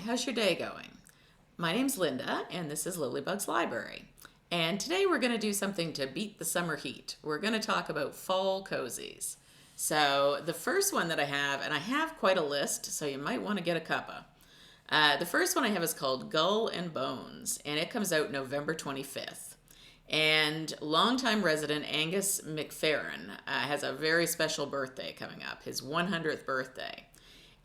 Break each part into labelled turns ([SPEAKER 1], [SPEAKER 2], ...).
[SPEAKER 1] how's your day going? My name's Linda, and this is Lilybugs Library. And today we're going to do something to beat the summer heat. We're going to talk about fall cozies. So the first one that I have, and I have quite a list, so you might want to get a cuppa. The first one I have is called Gull and Bones, and it comes out November 25th. And longtime resident Angus McFerrin has a very special birthday coming up, his 100th birthday.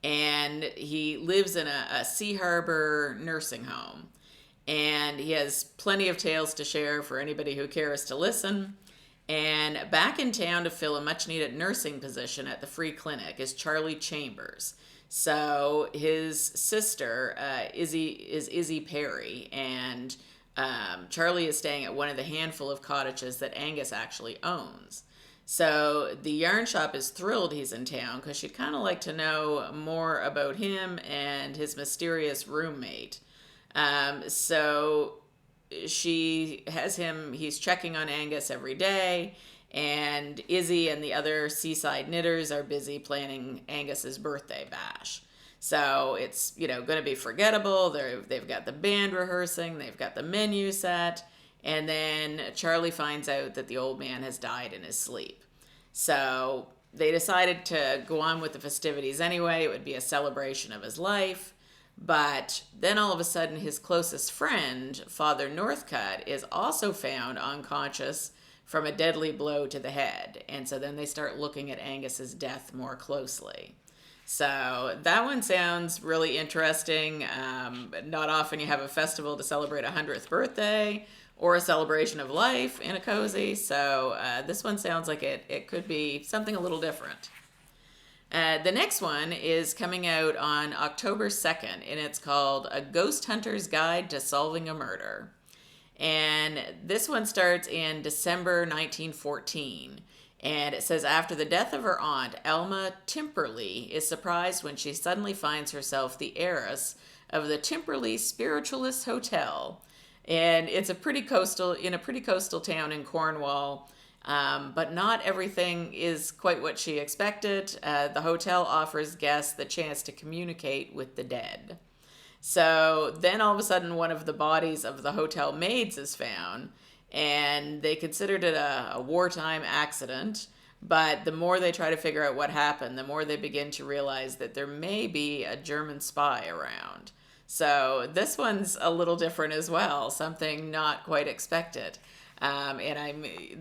[SPEAKER 1] And he lives in a Sea Harbor nursing home. And he has plenty of tales to share for anybody who cares to listen. And back in town to fill a much needed nursing position at the free clinic is Charlie Chambers. So his sister is Izzy Perry, and Charlie is staying at one of the handful of cottages that Angus actually owns. So the yarn shop is thrilled he's in town because she'd kind of like to know more about him and his mysterious roommate. So she has him, he's checking on Angus every day, and Izzy and the other seaside knitters are busy planning Angus's birthday bash. So it's, going to be forgettable. They've got the band rehearsing, they've got the menu set, and then Charlie finds out that the old man has died in his sleep. So they decided to go on with the festivities anyway. It would be a celebration of his life. But then all of a sudden, his closest friend, Father Northcutt, is also found unconscious from a deadly blow to the head. And so then they start looking at Angus's death more closely. So that one sounds really interesting. Not often you have a festival to celebrate a 100th birthday or a celebration of life in a cozy. So this one sounds like it could be something a little different. The next one is coming out on October 2nd, and it's called A Ghost Hunter's Guide to Solving a Murder. And this one starts in December 1914. And it says, after the death of her aunt, Elma Timperley is surprised when she suddenly finds herself the heiress of the Timperley Spiritualist Hotel. And it's in a pretty coastal town in Cornwall. But not everything is quite what she expected. The hotel offers guests the chance to communicate with the dead. So then all of a sudden one of the bodies of the hotel maids is found, and they considered it a wartime accident. But the more they try to figure out what happened, the more they begin to realize that there may be a German spy around. So this one's a little different as well, something not quite expected. And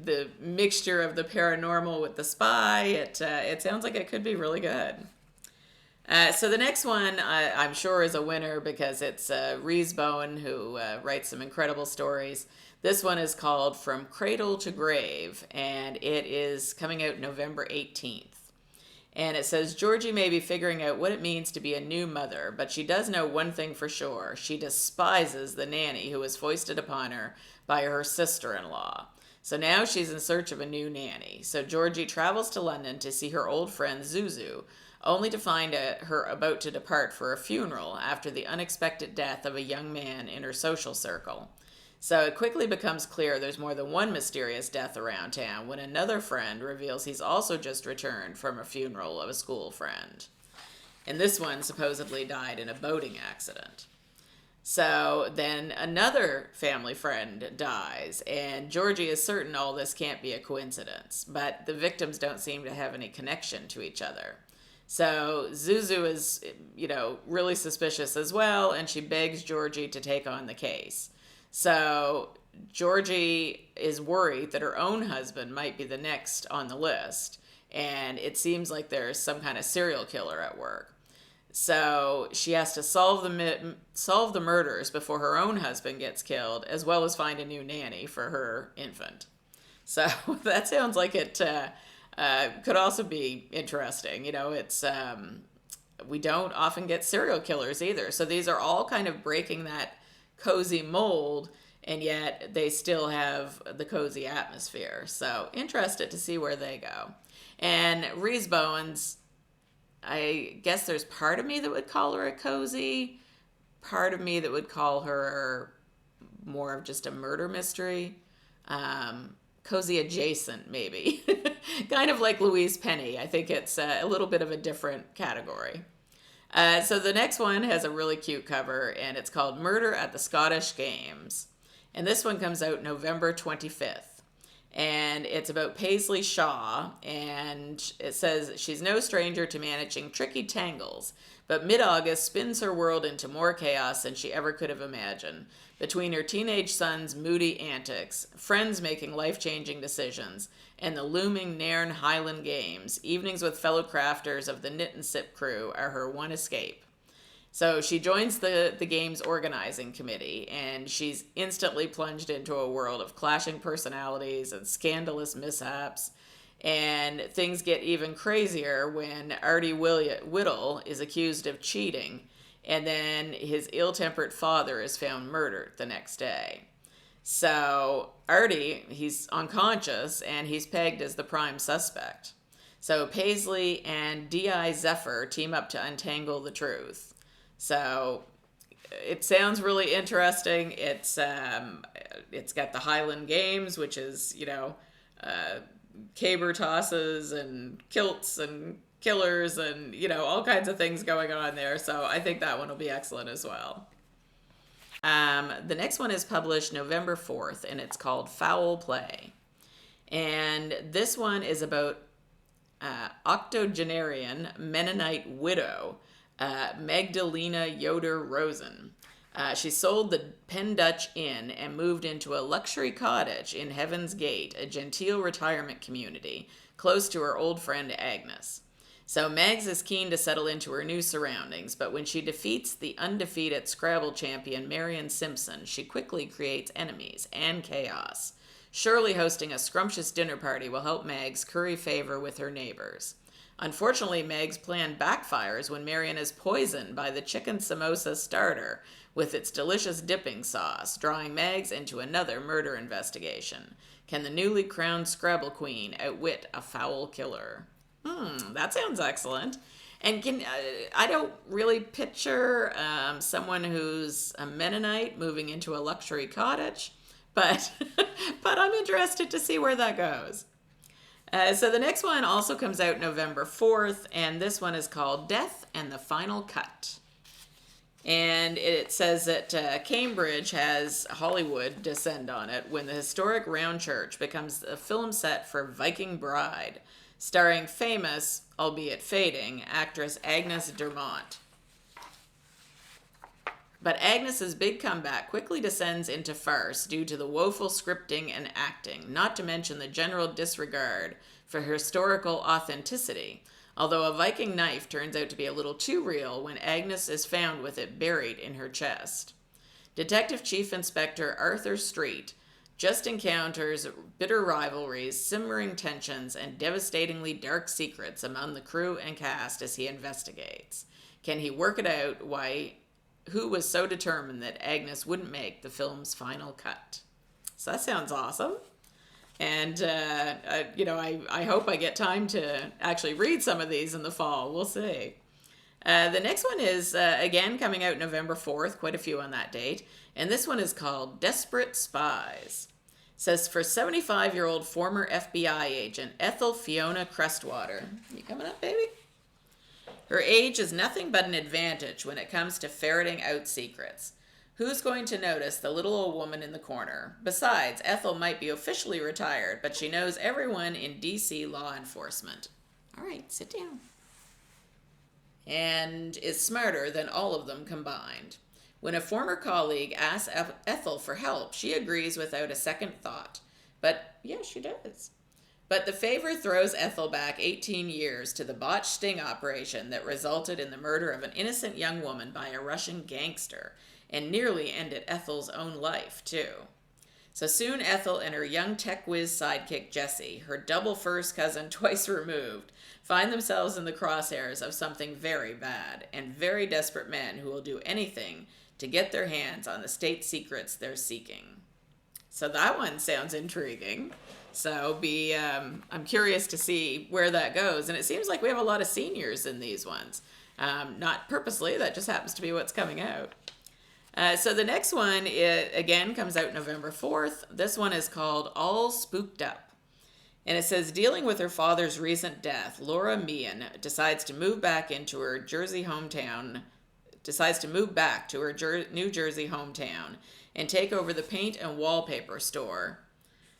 [SPEAKER 1] the mixture of the paranormal with the spy, it sounds like it could be really good. So the next one I'm sure is a winner because it's Rhys Bowen, who writes some incredible stories. This one is called From Cradle to Grave, and it is coming out November 18th. And it says, Georgie may be figuring out what it means to be a new mother, but she does know one thing for sure. She despises the nanny who was foisted upon her by her sister-in-law. So now she's in search of a new nanny. So Georgie travels to London to see her old friend Zuzu, only to find her about to depart for a funeral after the unexpected death of a young man in her social circle. So it quickly becomes clear there's more than one mysterious death around town when another friend reveals he's also just returned from a funeral of a school friend. And this one supposedly died in a boating accident. So then another family friend dies, and Georgie is certain all this can't be a coincidence, but the victims don't seem to have any connection to each other. So Zuzu is, really suspicious as well, and she begs Georgie to take on the case. So Georgie is worried that her own husband might be the next on the list, and it seems like there's some kind of serial killer at work. So she has to solve the murders before her own husband gets killed, as well as find a new nanny for her infant. So that sounds like it could also be interesting. It's we don't often get serial killers either. So these are all kind of breaking that cozy mold, and yet they still have the cozy atmosphere. So interested to see where they go. And Rhys Bowen's, I guess there's part of me that would call her a cozy, part of me that would call her more of just a murder mystery. Cozy adjacent, maybe. Kind of like Louise Penny. I think it's a little bit of a different category. So the next one has a really cute cover, and it's called Murder at the Scottish Games. And this one comes out November 25th. And it's about Paisley Shaw, and it says she's no stranger to managing tricky tangles, but mid-August spins her world into more chaos than she ever could have imagined. Between her teenage son's moody antics, friends making life-changing decisions, and the looming Nairn Highland Games, evenings with fellow crafters of the Knit and Sip crew are her one escape. So she joins the game's organizing committee, and she's instantly plunged into a world of clashing personalities and scandalous mishaps. And things get even crazier when Artie Whittle is accused of cheating, and then his ill-tempered father is found murdered the next day. So Artie, he's unconscious, and he's pegged as the prime suspect. So Paisley and D.I. Zephyr team up to untangle the truth. So it sounds really interesting. It's got the Highland Games, which is, caber tosses and kilts and killers and, all kinds of things going on there. So I think that one will be excellent as well. The next one is published November 4th, and it's called Foul Play. And this one is about octogenarian Mennonite widow Magdalena Yoder Rosen. She sold the Penn Dutch Inn and moved into a luxury cottage in Heaven's Gate, a genteel retirement community, close to her old friend Agnes. So Mags is keen to settle into her new surroundings, but when she defeats the undefeated Scrabble champion Marion Simpson, she quickly creates enemies and chaos. Surely hosting a scrumptious dinner party will help Mags curry favor with her neighbors. Unfortunately, Meg's plan backfires when Marion is poisoned by the chicken samosa starter with its delicious dipping sauce, drawing Megs into another murder investigation. Can the newly crowned Scrabble Queen outwit a foul killer? That sounds excellent. And I don't really picture someone who's a Mennonite moving into a luxury cottage, but but I'm interested to see where that goes. So the next one also comes out November 4th, and this one is called Death and the Final Cut. And it says that Cambridge has Hollywood descend on it when the historic round church becomes a film set for Viking Bride, starring famous, albeit fading, actress Agnes Dermont. But Agnes's big comeback quickly descends into farce due to the woeful scripting and acting, not to mention the general disregard for historical authenticity, although a Viking knife turns out to be a little too real when Agnes is found with it buried in her chest. Detective Chief Inspector Arthur Street just encounters bitter rivalries, simmering tensions, and devastatingly dark secrets among the crew and cast as he investigates. Can he work it out who was so determined that Agnes wouldn't make the film's final cut? So that sounds awesome. And, I hope I get time to actually read some of these in the fall. We'll see. The next one is, again, coming out November 4th, quite a few on that date. And this one is called Desperate Spies. It says, for 75-year-old former FBI agent Ethel Fiona Crestwater. You coming up, baby? Her age is nothing but an advantage when it comes to ferreting out secrets. Who's going to notice the little old woman in the corner? Besides, Ethel might be officially retired, but she knows everyone in D.C. law enforcement. All right, sit down. And is smarter than all of them combined. When a former colleague asks Ethel for help, she agrees without a second thought. But, yeah, she does. But the favor throws Ethel back 18 years to the botched sting operation that resulted in the murder of an innocent young woman by a Russian gangster, and nearly ended Ethel's own life, too. So soon Ethel and her young tech whiz sidekick Jessie, her double first cousin twice removed, find themselves in the crosshairs of something very bad, and very desperate men who will do anything to get their hands on the state secrets they're seeking. So that one sounds intriguing. So I'm curious to see where that goes. And it seems like we have a lot of seniors in these ones. Not purposely, that just happens to be what's coming out. So the next one, again, comes out November 4th. This one is called All Spooked Up. And it says, dealing with her father's recent death, Laura Meehan decides to move back into her Jersey hometown, decides to move back to her New Jersey hometown and take over the paint and wallpaper store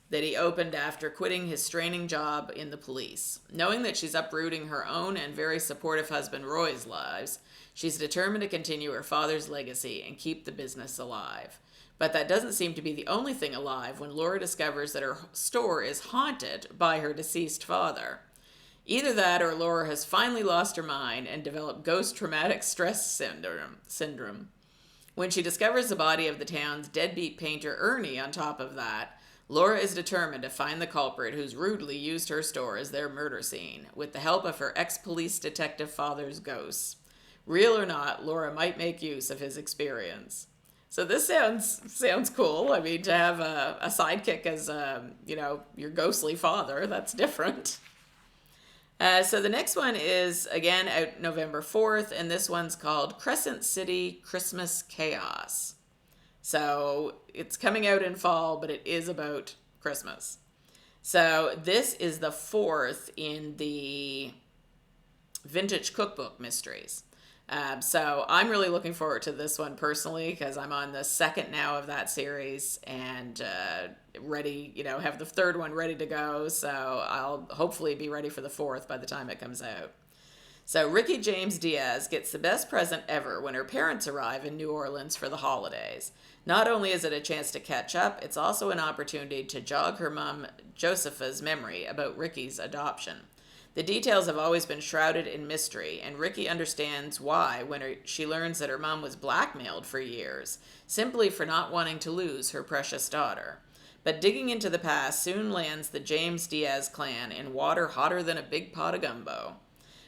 [SPEAKER 1] that he opened after quitting his straining job in the police. Knowing that she's uprooting her own and very supportive husband Roy's lives, she's determined to continue her father's legacy and keep the business alive. But that doesn't seem to be the only thing alive when Laura discovers that her store is haunted by her deceased father. Either that or Laura has finally lost her mind and developed ghost traumatic stress syndrome. When she discovers the body of the town's deadbeat painter Ernie on top of that, Laura is determined to find the culprit who's rudely used her store as their murder scene, with the help of her ex-police detective father's ghosts. Real or not, Laura might make use of his experience. So this sounds cool. I mean, to have a sidekick as, your ghostly father, that's different. So the next one is, again, out November 4th, and this one's called Crescent City Christmas Chaos. So it's coming out in fall, but it is about Christmas. So this is the fourth in the vintage cookbook mysteries. So I'm really looking forward to this one personally because I'm on the second now of that series and ready, have the third one ready to go. So I'll hopefully be ready for the fourth by the time it comes out. So Ricky James Diaz gets the best present ever when her parents arrive in New Orleans for the holidays. Not only is it a chance to catch up, it's also an opportunity to jog her mom Josepha's memory about Ricky's adoption. The details have always been shrouded in mystery, and Ricky understands why when she learns that her mom was blackmailed for years, simply for not wanting to lose her precious daughter. But digging into the past soon lands the James Diaz clan in water hotter than a big pot of gumbo.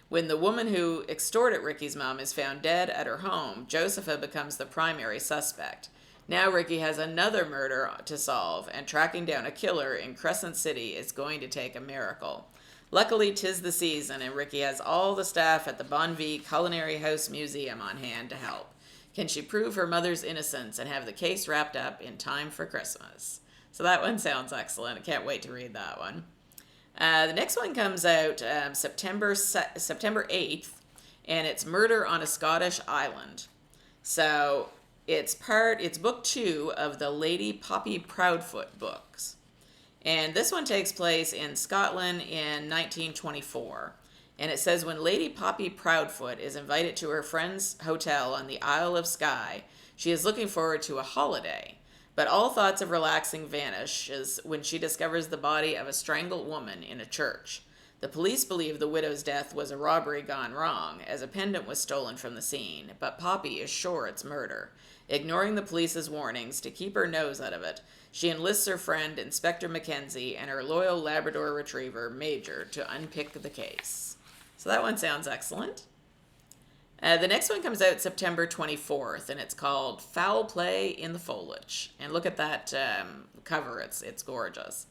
[SPEAKER 1] When the woman who extorted Ricky's mom is found dead at her home, Josepha becomes the primary suspect. Now Ricky has another murder to solve, and tracking down a killer in Crescent City is going to take a miracle. Luckily, 'tis the season, and Ricky has all the staff at the Bonvie Culinary House Museum on hand to help. Can she prove her mother's innocence and have the case wrapped up in time for Christmas? So that one sounds excellent. I can't wait to read that one. The next one comes out September 8th, and it's Murder on a Scottish Island. So it's book 2 of the Lady Poppy Proudfoot books. And this one takes place in Scotland in 1924. And it says, when Lady Poppy Proudfoot is invited to her friend's hotel on the Isle of Skye, she is looking forward to a holiday. But all thoughts of relaxing vanishes when she discovers the body of a strangled woman in a church. The police believe the widow's death was a robbery gone wrong, as a pendant was stolen from the scene, but Poppy is sure it's murder. Ignoring the police's warnings to keep her nose out of it, she enlists her friend Inspector Mackenzie and her loyal Labrador Retriever, Major, to unpick the case. So that one sounds excellent. The next one comes out September 24th, and it's called Foul Play in the Foliage. And look at that cover; it's gorgeous.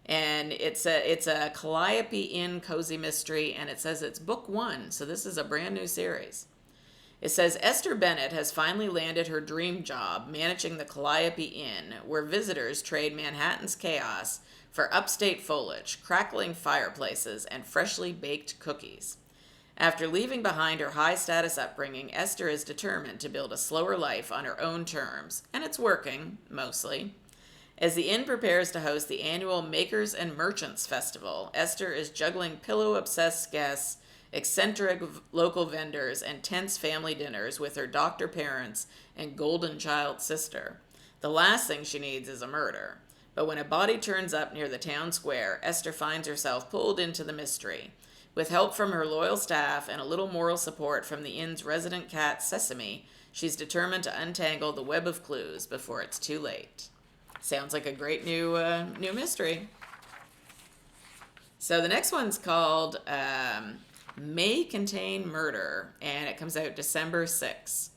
[SPEAKER 1] And it's a Calliope Inn cozy mystery, and it says it's book 1, so this is a brand new series. It says Esther Bennett has finally landed her dream job managing the Calliope Inn, where visitors trade Manhattan's chaos for upstate foliage, crackling fireplaces, and freshly baked cookies. After leaving behind her high-status upbringing, Esther is determined to build a slower life on her own terms, and it's working, mostly. As the inn prepares to host the annual Makers and Merchants Festival, Esther is juggling pillow-obsessed guests, eccentric local vendors, and tense family dinners with her doctor parents and golden child sister. The last thing she needs is a murder. But when a body turns up near the town square, Esther finds herself pulled into the mystery. With help from her loyal staff and a little moral support from the inn's resident cat, Sesame, she's determined to untangle the web of clues before it's too late. Sounds like a great new mystery. So the next one's called May Contain Murder, and it comes out December 6th.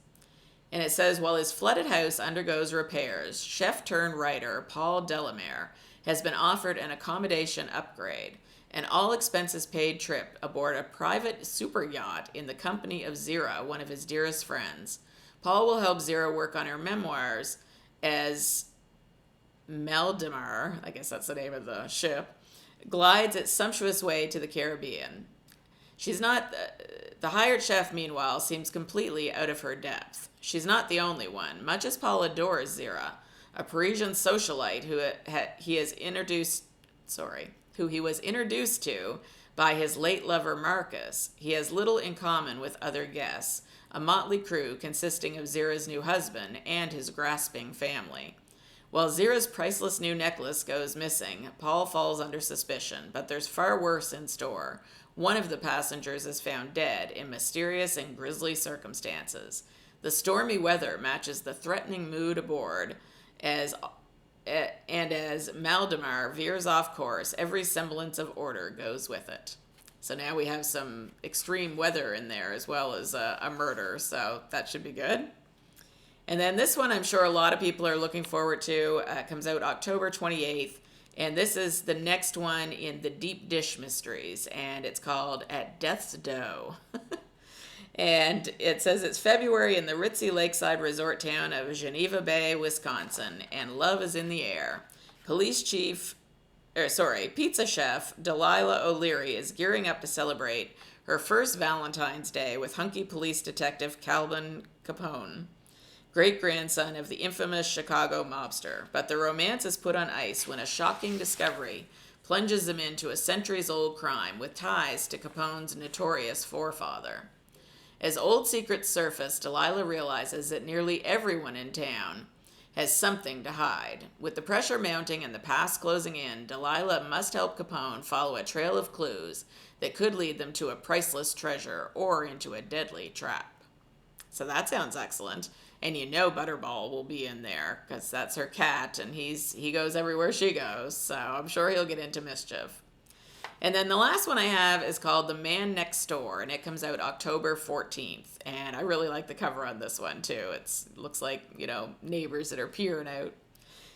[SPEAKER 1] And it says, while his flooded house undergoes repairs, chef-turned-writer Paul Delamere has been offered an accommodation upgrade, an all-expenses-paid trip aboard a private super yacht in the company of Zira, one of his dearest friends. Paul will help Zira work on her memoirs as Meldemar, I guess that's the name of the ship, glides its sumptuous way to the Caribbean. She's not. The hired chef, meanwhile, seems completely out of her depth. She's not the only one. Much as Paul adores Zira, a Parisian socialite who he was introduced to by his late lover Marcus, he has little in common with other guests, a motley crew consisting of Zira's new husband and his grasping family. While Zira's priceless new necklace goes missing, Paul falls under suspicion, but there's far worse in store. One of the passengers is found dead in mysterious and grisly circumstances. The stormy weather matches the threatening mood aboard, as Maldemar veers off course, every semblance of order goes with it. So now we have some extreme weather in there as well as a murder, so that should be good. And then this one I'm sure a lot of people are looking forward to. Comes out October 28th, and this is the next one in the Deep Dish Mysteries, and it's called At Death's Door. And it says it's February in the ritzy lakeside resort town of Geneva Bay, Wisconsin, and love is in the air. Pizza chef Delilah O'Leary is gearing up to celebrate her first Valentine's Day with hunky police detective Calvin Capone, great-grandson of the infamous Chicago mobster. But the romance is put on ice when a shocking discovery plunges them into a centuries-old crime with ties to Capone's notorious forefather. As old secrets surface, Delilah realizes that nearly everyone in town has something to hide. With the pressure mounting and the past closing in, Delilah must help Capone follow a trail of clues that could lead them to a priceless treasure or into a deadly trap. So that sounds excellent. And you know Butterball will be in there because that's her cat and he goes everywhere she goes. So I'm sure he'll get into mischief. And then the last one I have is called The Man Next Door, and it comes out October 14th. And I really like the cover on this one, too. It looks like, neighbors that are peering out. It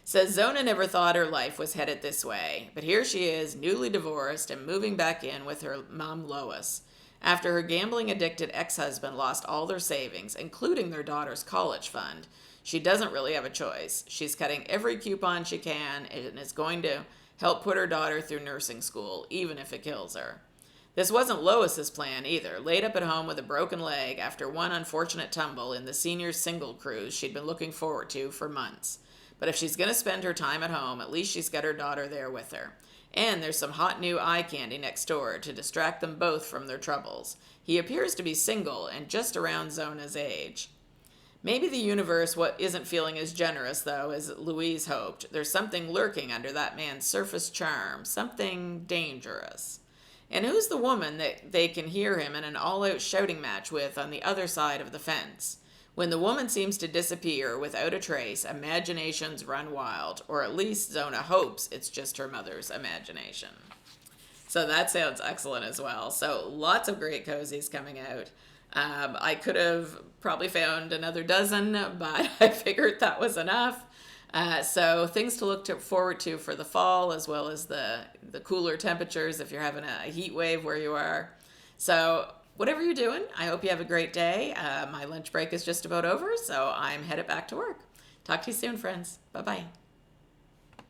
[SPEAKER 1] says, Zona never thought her life was headed this way, but here she is, newly divorced and moving back in with her mom, Lois. After her gambling-addicted ex-husband lost all their savings, including their daughter's college fund, she doesn't really have a choice. She's cutting every coupon she can and is going to help put her daughter through nursing school, even if it kills her. This wasn't Lois's plan either. Laid up at home with a broken leg after one unfortunate tumble in the senior single cruise she'd been looking forward to for months. But if she's going to spend her time at home, at least she's got her daughter there with her. And there's some hot new eye candy next door to distract them both from their troubles. He appears to be single and just around Zona's age. Maybe the universe isn't feeling as generous, though, as Louise hoped. There's something lurking under that man's surface charm, something dangerous. And who's the woman that they can hear him in an all-out shouting match with on the other side of the fence? When the woman seems to disappear without a trace, imaginations run wild, or at least Zona hopes it's just her mother's imagination. So that sounds excellent as well. So lots of great cozies coming out. I could have probably found another dozen, but I figured that was enough. So things to look forward to for the fall, as well as the cooler temperatures if you're having a heat wave where you are. So whatever you're doing, I hope you have a great day. My lunch break is just about over, so I'm headed back to work. Talk to you soon, friends. Bye-bye.